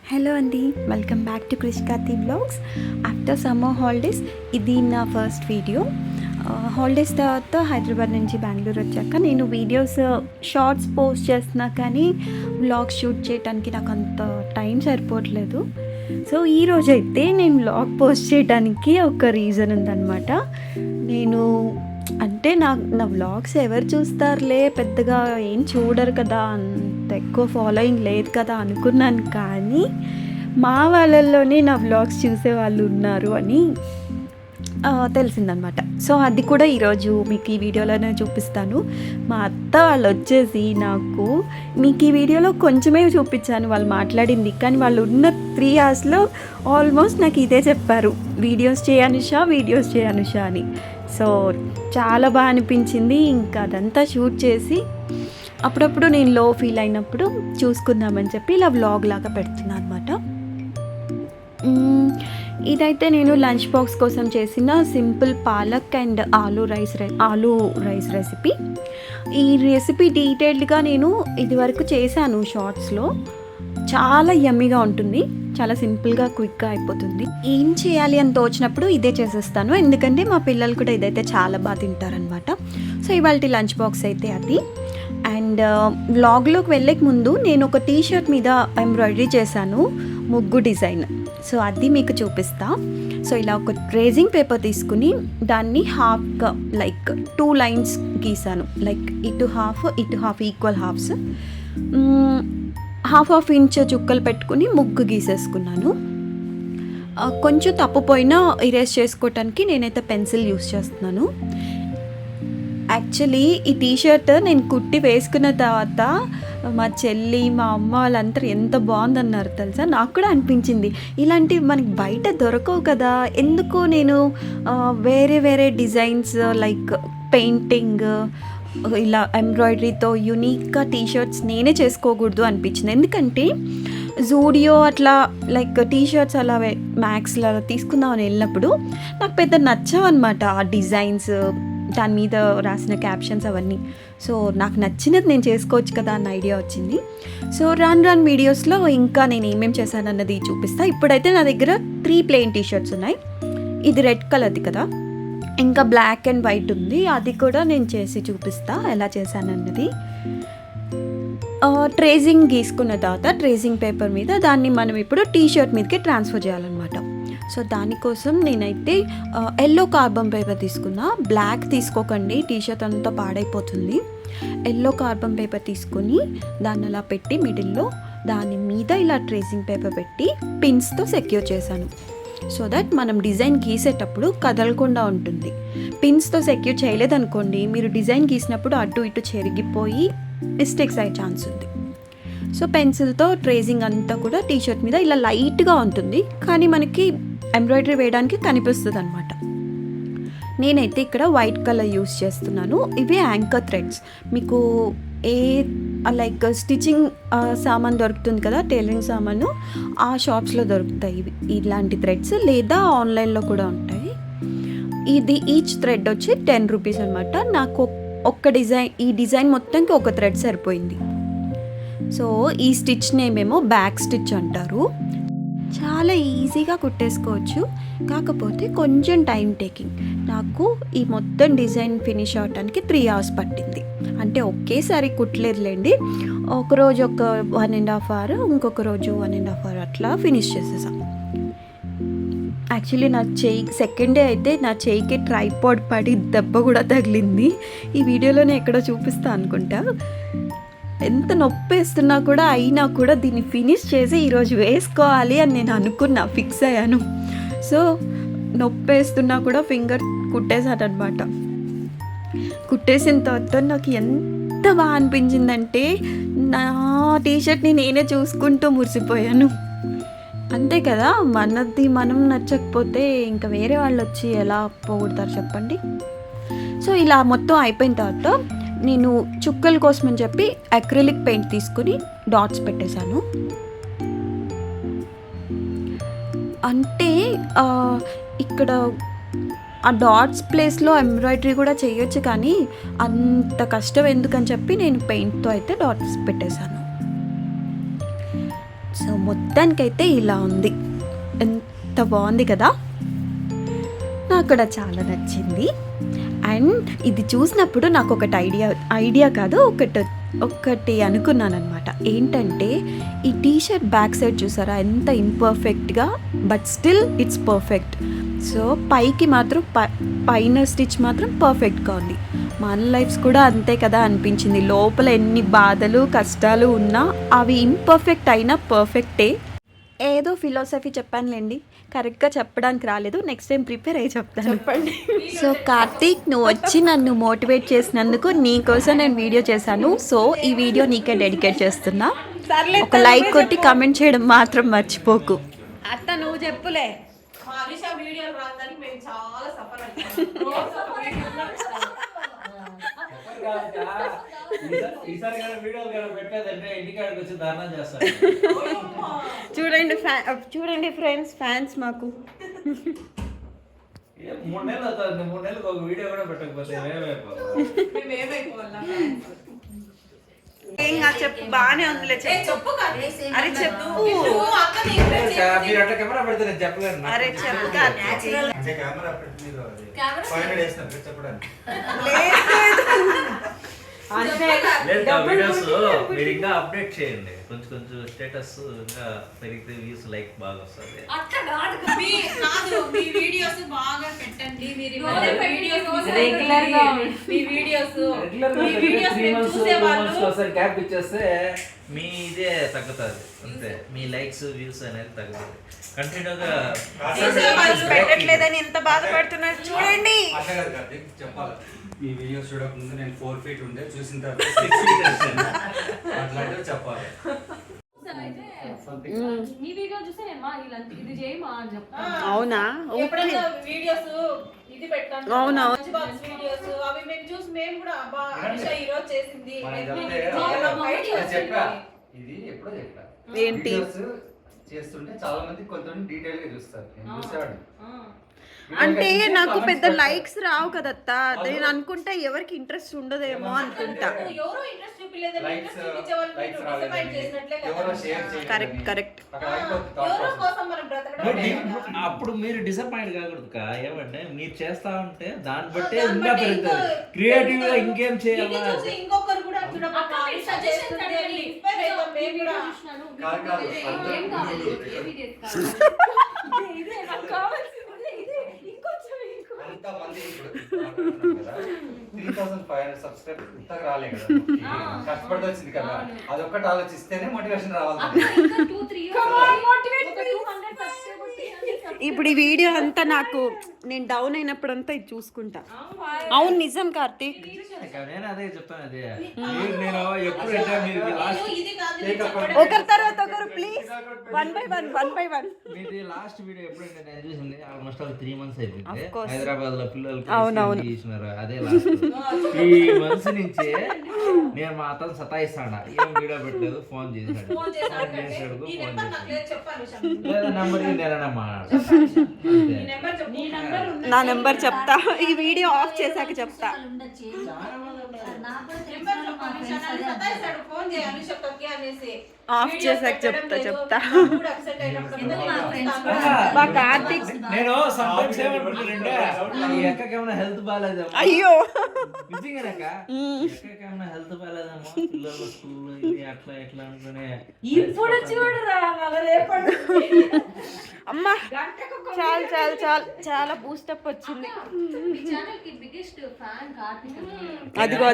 Hello అండి, welcome back to Krishkathi vlogs. After summer holidays ఇది నా ఫస్ట్ వీడియో. హాలిడేస్ తర్వాత హైదరాబాద్ నుంచి బెంగళూరు వచ్చాక నేను వీడియోస్ షార్ట్స్ పోస్ట్ చేస్తున్నా, కానీ వ్లాగ్స్ షూట్ చేయడానికి నాకు అంత టైం సరిపోవట్లేదు. సో ఈరోజు అయితే నేను వ్లాగ్ పోస్ట్ చేయడానికి ఒక రీజన్ ఉందన్నమాట. నేను అంటే నా వ్లాగ్స్ ఎవరు చూస్తారులే, పెద్దగా ఏం చూడరు కదా, అంత ఎక్కువ ఫాలోయింగ్ లేదు కదా అనుకున్నాను. కానీ మా వాళ్ళల్లోనే నా వ్లాగ్స్ చూసే వాళ్ళు ఉన్నారు అని తెలిసిందనమాట. సో అది కూడా ఈరోజు మీకు ఈ వీడియోలోనే చూపిస్తాను. మా అత్త వాళ్ళు వచ్చేసి నాకు మీకు ఈ వీడియోలో కొంచెమే చూపించాను వాళ్ళు మాట్లాడింది, కానీ వాళ్ళు ఉన్న 3 అవర్స్లో ఆల్మోస్ట్ నాకు ఇదే చెప్పారు, వీడియోస్ చేయనుషా అని. సో చాలా బాగా అనిపించింది. ఇంకా అదంతా షూట్ చేసి అప్పుడప్పుడు నేను లో ఫీల్ అయినప్పుడు చూసుకుందామని చెప్పి ఇలా వ్లాగ్ లాగా పెడుతున్నాను అనమాట. ఇదైతే నేను లంచ్ బాక్స్ కోసం చేసిన simple palak and aloo rice recipe. ఈ రెసిపీ డీటెయిల్డ్గా నేను ఇదివరకు చేశాను షార్ట్స్లో. చాలా యమ్మీగా ఉంటుంది, చాలా సింపుల్గా క్విక్గా అయిపోతుంది. ఏం చేయాలి అని తోచినప్పుడు ఇదే చేసేస్తాను, ఎందుకంటే మా పిల్లలు కూడా ఇదైతే చాలా బాగా తింటారనమాట. సో ఇవాళ లంచ్ బాక్స్ అయితే అది. అండ్ వ్లాగ్లోకి వెళ్ళే ముందు నేను ఒక టీషర్ట్ మీద ఎంబ్రాయిడరీ చేశాను, ముగ్గు డిజైన్. సో అది మీకు చూపిస్తా. సో ఇలా ఒక ట్రేజింగ్ పేపర్ తీసుకుని దాన్ని హాఫ్గా లైక్ 2 లైన్స్ గీసాను, లైక్ ఇటు హాఫ్ ఈక్వల్ హాఫ్స్. హాఫ్ ఇంచ్ చుక్కలు పెట్టుకుని ముగ్గు గీసేసుకున్నాను. కొంచెం తప్పుపోయినా ఇరేజ్ చేసుకోవటానికి నేనైతే పెన్సిల్ యూస్ చేస్తున్నాను. యాక్చువల్లీ ఈ టీషర్ట్ నేను కుట్టి వేసుకున్న తర్వాత మా చెల్లి, మా అమ్మ వాళ్ళందరూ ఎంత బాగుందన్నారు తెలుసా. నాకు కూడా అనిపించింది, ఇలాంటివి మనకి బయట దొరకవు కదా, ఎందుకో నేను వేరే డిజైన్స్ లైక్ పెయింటింగ్, ఇలా ఎంబ్రాయిడరీతో యూనిక్గా టీషర్ట్స్ నేనే చేసుకోకూడదు అనిపించింది. ఎందుకంటే జూడియో అట్లా లైక్ టీషర్ట్స్ అలా మ్యాక్స్లో తీసుకుందామని వెళ్ళినప్పుడు నాకు పెద్ద నచ్చవన్నమాట ఆ డిజైన్స్, దాని మీద రాసిన క్యాప్షన్స్ అవన్నీ. సో నాకు నచ్చినది నేను చేసుకోవచ్చు కదా అన్న ఐడియా వచ్చింది. సో రాన్ వీడియోస్లో ఇంకా నేను ఏమేమి చేశాను అన్నది చూపిస్తాను. ఇప్పుడైతే నా దగ్గర 3 ప్లెయిన్ టీషర్ట్స్ ఉన్నాయి. ఇది రెడ్ కలర్ది కదా, ఇంకా బ్లాక్ అండ్ వైట్ ఉంది, అది కూడా నేను చేసి చూపిస్తా ఎలా చేశానన్నది. ట్రేజింగ్ గీసుకున్న తర్వాత ట్రేజింగ్ పేపర్ మీద దాన్ని మనం ఇప్పుడు టీషర్ట్ మీదకి ట్రాన్స్ఫర్ చేయాలన్నమాట. సో దానికోసం నేనైతే ఎల్లో కార్బన్ పేపర్ తీసుకున్నా. బ్లాక్ తీసుకోకండి, టీషర్ట్ అంతా పాడైపోతుంది. ఎల్లో కార్బన్ పేపర్ తీసుకొని దాన్ని అలా పెట్టి మిడిల్లో దాని మీద ఇలా ట్రేసింగ్ పేపర్ పెట్టి పిన్స్తో సెక్యూర్ చేశాను. సో దట్ మనం డిజైన్ గీసేటప్పుడు కదలకుండా ఉంటుంది. పిన్స్తో సెక్యూర్ చేయలేదనుకోండి, మీరు డిజైన్ గీసినప్పుడు అటు ఇటు చెరిగిపోయి మిస్టేక్స్ అయ్యే ఛాన్స్ ఉంది. సో పెన్సిల్తో ట్రేసింగ్ అంతా కూడా టీషర్ట్ మీద ఇలా లైట్గా ఉంటుంది, కానీ మనకి ఎంబ్రాయిడరీ వేయడానికి కనిపిస్తుంది అనమాట. నేనైతే ఇక్కడ వైట్ కలర్ యూస్ చేస్తున్నాను. ఇవి యాంకర్ థ్రెడ్స్. మీకు లైక్ స్టిచ్చింగ్ సామాన్ దొరుకుతుంది కదా, టైలరింగ్ సామాను, ఆ షాప్స్లో దొరుకుతాయి ఇలాంటి థ్రెడ్స్, లేదా ఆన్లైన్లో కూడా ఉంటాయి. ఇది ఈచ్ థ్రెడ్ వచ్చి 10 రూపీస్ అనమాట. నాకు ఈ డిజైన్ మొత్తంకి ఒక థ్రెడ్ సరిపోయింది. సో ఈ స్టిచ్ నేమేమో బ్యాక్ స్టిచ్ అంటారు. చాలా ఈజీగా కుట్టేసుకోవచ్చు, కాకపోతే కొంచెం టైం టేకింగ్. నాకు ఈ మొత్తం డిజైన్ ఫినిష్ అవడానికి 3 అవర్స్ పట్టింది. అంటే ఒకేసారి కుట్టలేదులేండి, ఒకరోజు ఒక 1.5 అవర్, ఇంకొక రోజు 1.5 అవర్ అట్లా ఫినిష్ చేసేసాం. యాక్చువల్లీ నా సెకండ్ డే అయితే నా చేయికి ట్రైపాడ్ పడి దెబ్బ కూడా తగిలింది. ఈ వీడియోలోనే ఎక్కడో చూపిస్తా అనుకుంటా. ఎంత నొప్పి వేస్తున్నా కూడా అయినా కూడా దీన్ని ఫినిష్ చేసి ఈరోజు వేసుకోవాలి అని నేను అనుకున్నా, ఫిక్స్ అయ్యాను. సో నొప్పి వేస్తున్నా కూడా ఫింగర్ కుట్టేశానమాట. కుట్టేసిన తర్వాత నాకు ఎంత బాగా అనిపించిందంటే నా టీషర్ట్ని నేనే చూసుకుంటూ మురిసిపోయాను. అంతే కదా, మనది మనం నచ్చకపోతే ఇంకా వేరే వాళ్ళు వచ్చి ఎలా పోగొడతారు చెప్పండి. సో ఇలా మొత్తం అయిపోయిన తర్వాత నేను చుక్కల కోసం అని చెప్పి అక్రిలిక్ పెయింట్ తీసుకుని డాట్స్ పెట్టేశాను. అంటే ఇక్కడ ఆ డాట్స్ ప్లేస్లో ఎంబ్రాయిడరీ కూడా చేయొచ్చు, కానీ అంత కష్టం ఎందుకని చెప్పి నేను పెయింట్తో అయితే డాట్స్ పెట్టేశాను. సో మొత్తానికైతే ఇలా ఉంది. ఎంత బాగుంది కదా, నాకు కూడా చాలా నచ్చింది. అండ్ ఇది చూసినప్పుడు నాకు ఒకటి ఐడియా కాదు, ఒకటి అనుకున్నాను అనమాట. ఏంటంటే ఈ టీషర్ట్ బ్యాక్ సైడ్ చూసారా ఎంత ఇంపర్ఫెక్ట్గా, but still it's perfect. So పైకి మాత్రం పైన స్టిచ్ మాత్రం పర్ఫెక్ట్గా ఉంది. మన లైఫ్స్ కూడా అంతే కదా అనిపించింది. లోపల ఎన్ని బాధలు కష్టాలు ఉన్నా అవి ఇంపర్ఫెక్ట్ అయినా పర్ఫెక్టే. ఏదో ఫిలాసఫీ చెప్పానులేండి, కరెక్ట్గా చెప్పడానికి రాలేదు. నెక్స్ట్ టైం ప్రిపేర్ అయ్యి చెప్తాను. చెప్పండి. సో కార్తీక్, నువ్వు వచ్చి నన్ను మోటివేట్ చేసినందుకు నీకోసం నేను వీడియో చేశాను. సో ఈ వీడియో నీకే డెడికేట్ చేస్తున్నా. ఒక లైక్ కొట్టి కమెంట్ చేయడం మాత్రం మర్చిపోకు. అత్త నువ్వు చెప్పులే. చూడండి ఫ్రెండ్స్, ఫ్యాన్స్ మాకు 3 నెలలు అవుతుంది. 3 నెలలకు ఒక వీడియో కూడా పెట్టకపోతే చెప్పు. బాగానే ఉందిలే, చెప్పు. అరే చెప్పు. మీరు అట్లా కెమెరా పెడితే నేను చెప్పలేను. అరే చెప్పు. వీడియోస్ మీరు ఇంకా అప్డేట్ చేయండి, కొంచెం కొంచెం స్టేటస్ ఇంకా పెరిగితే వ్యూస్ లైక్ బాగా వస్తుంది. గ్యాప్ ఇచ్చేస్తే మీ ఇదే తగ్గుతుంది అంతే, మీ లైక్స్ వ్యూస్ అనేది తగ్గుతుంది. కంటిన్యూగా పెట్టట్లేదని ఎంత బాధపడుతున్నారు చూడండి. ఈ వీడియోస్ చూడకముందు నేను 4 feet ఉండే, చూసిన తర్వాత 6 feet వచ్చాను. అట్లాంటివి చెప్పాలి. అవునా? అవునా? చెప్పా ఇది ఎప్పుడో చెప్పా. ఏంటి చేస్తుంటే చాలా మంది కొంతమంది డీటెయిల్ గా చూస్తారు. నేను చూసేవాడిని. అంటే నాకు పెద్ద లైక్స్ రావు కదత్తా, నేను అనుకుంటా ఎవరికి ఇంట్రెస్ట్ ఉండదేమో అనుకుంటా. కరెక్ట్. అప్పుడు మీరు డిసప్పాయింట్ కాకూడదు. ఏమంటే మీరు చేస్తా ఉంటే దాన్ని బట్టి ఇంకా పెరుగుతుంది. క్రియేటివ్ గా ఇంకేం చేయాలి. అంతమంది ఇప్పుడు 3500 సబ్స్క్రైబర్స్ ఇంతకు రాలే కదా, కష్టపడి వచ్చింది కదా. అదొక్కటి ఆలోచిస్తేనే మోటివేషన్ రావాలి. ఇప్పుడు ఈ వీడియో అంతా నాకు నేను డౌన్ అయినప్పుడంతా ఇది చూసుకుంటా. అవును నిజం కార్తీక్, నేను అదే చెప్తాను. అదే నేను ఎప్పుడంటే మీరు ఒకరి తర్వాత ఒకరు ప్లీజ్, 1 by 1. మీది లాస్ట్ వీడియో ఎప్పుడంటే నేను చూసింది ఆల్మోస్ట్ 3 months అయిపోయింది. హైదరాబాద్ లో పిల్లలు తీసినారు. అదే లాస్ట్ 3 months నుంచి నేను మా అతను సతాయిస్తాడా, ఏం వీడియో పెట్టలేదు, ఫోన్ చేశాడు. నెంబర్ నేనమ్మా, నా నెంబర్ చెప్తా, ఈ వీడియో ఆఫ్ చేశాక చెప్తా. ఆఫ్ చేశాక చెప్తా. మా కార్తీక్ నేను సమ్టైమ్స్ ఏమనుకుంటానంటే ఈ ఎక్కకేమైనా హెల్త్ బాగాలేదేమో, అయ్యో నిజంగానక్క ఎక్కకేమైనా హెల్త్ బాగాలేదేమో, పిల్లలు స్కూల్ ఇది అట్లా ఎట్లా అనుకునే. ఇప్పుడు చూడరా అమ్మా చాలా బూస్టప్ వచ్చింది. అదిగో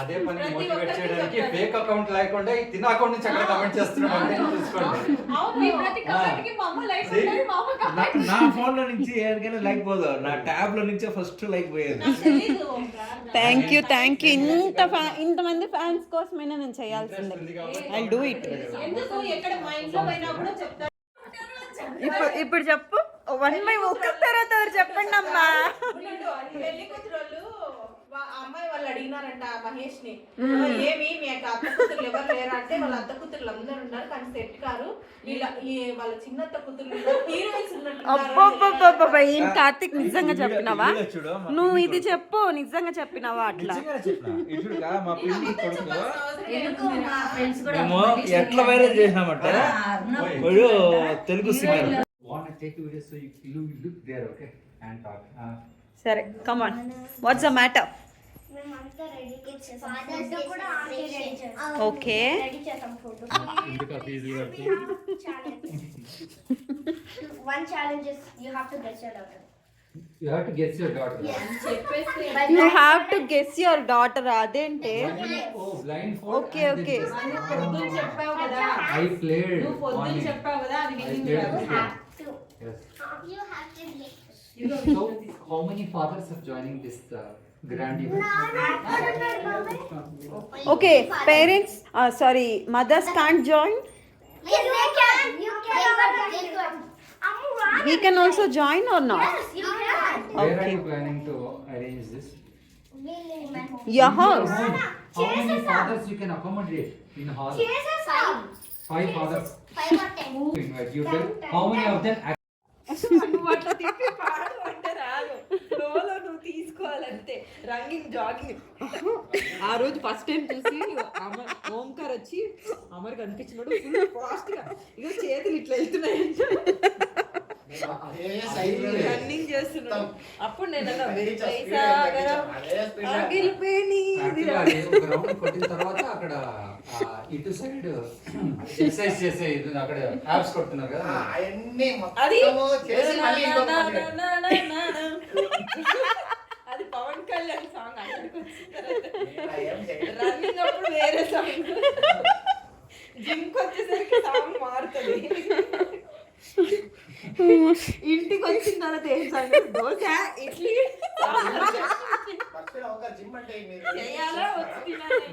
అదే పని మోటివేట్ చేయడానికి ఫేక్ అకౌంట్ లేకుండా తిన అకౌంట్ నుంచి అక్కడ కమెంట్ చేస్తున్నాడు. నా ఫోన్ లో నుంచి ఏడికైనా లైక్ పోదు, నా ట్యాబ్ లో నుంచే ఫస్ట్ లైక్ పోయేది. Thank you. ఇంతమంది ఫ్యాన్స్ కోసమైనా నేను చేయాల్సిందే. I do it. ఇప్పుడు చెప్పు, 1 by 1 తర్వాత చెప్పండి అమ్మా. అమ్మాయి వాళ్ళు అడిగినారంట మహేష్ ని ఏమి మీ యొక్క అత్త కూతుర్లు ఎవరు లేరా అంటే వాళ్ళ అత్త కూతుర్లు అందరూ ఉన్నారు కానీ సెట్ కారు వాళ్ళ చిన్న అత్త కూతుర్లు హీరోయిన్స్ అబ్బబ్బబ్బబ్బబ్బ, ఏం కార్తిక్ నిజంగా చెప్పినావా? చూడు నువ్వు ఇది చెప్పు, నిజంగా చెప్పినావా అట్లా? మా పిల్లి కొడుకు ఎందుకు మా ఫ్రెండ్స్ కూడా మేము ఎట్లా వైరల్ చేసినామంటే వాడు Telugu singer. Want to take a video so you look there, okay? And talk. సరే, కమాన్, వాట్స్ ద మ్యాటర్? మేమంతా రెడీ చేసాం ఫాదర్స్ కూడా ఆంటీ రెడీ చేసాం ఓకే, రెడీ చేసాం ఫోటో ఎందుకు ఫీజు one challenge is you have to guess your daughter You have to guess your daughter. You have to guess your daughter. అదేంటి? Oh, blindfold. Okay, and okay. then పొద్దున్న చెప్పావు కదా I played. నువ్వు పొద్దున్న morning. చెప్పావు కదా అది I వినింగ్ played కాదు. this game. Yes. You have to guess So, how many fathers are joining this grand event? Okay, parents sorry, mothers can't join. you can we can also join or not? you can Where are you planning to arrange this? Your house. How many fathers you can accommodate in hall? Five fathers. 5 or 10 Who invite you? Tell how many of them నువ్వు అట్లా తిప్పి పాడు అంటే రాదు. ఫ్లోలో నువ్వు తీసుకోవాలంతే. రంగింగ్ jogging. ఆ రోజు ఫస్ట్ టైం చూసి ఓంకార్ వచ్చి అమర్ కనిపించినాడు ఫుల్ ఫాస్ట్ గా ఇగో చేతులు ఇట్లా వెళ్తున్నాయంటే రన్నింగ్ చేస్తున్నాడు. అప్పుడు నేను గ్రౌండ్ కొట్టిన తర్వాత అక్కడ ఇటు సైడ్ ఎక్సర్సైజ్ చేసే ఇది అక్కడ యాప్స్ కొడుతున్నారు కదా అది అది పవన్ కళ్యాణ్ సాంగ్ అక్కడికి వచ్చిన రన్నింగ్ అప్పుడు వేరే సాంగ్ జిమ్కి వచ్చేసరికి సాంగ్ మారుతుంది. ఇంటికి వచ్చిన తర్వాత ఏం సంగతి? దోశ, ఇడ్లీ చేయాలా వచ్చి తినాలి.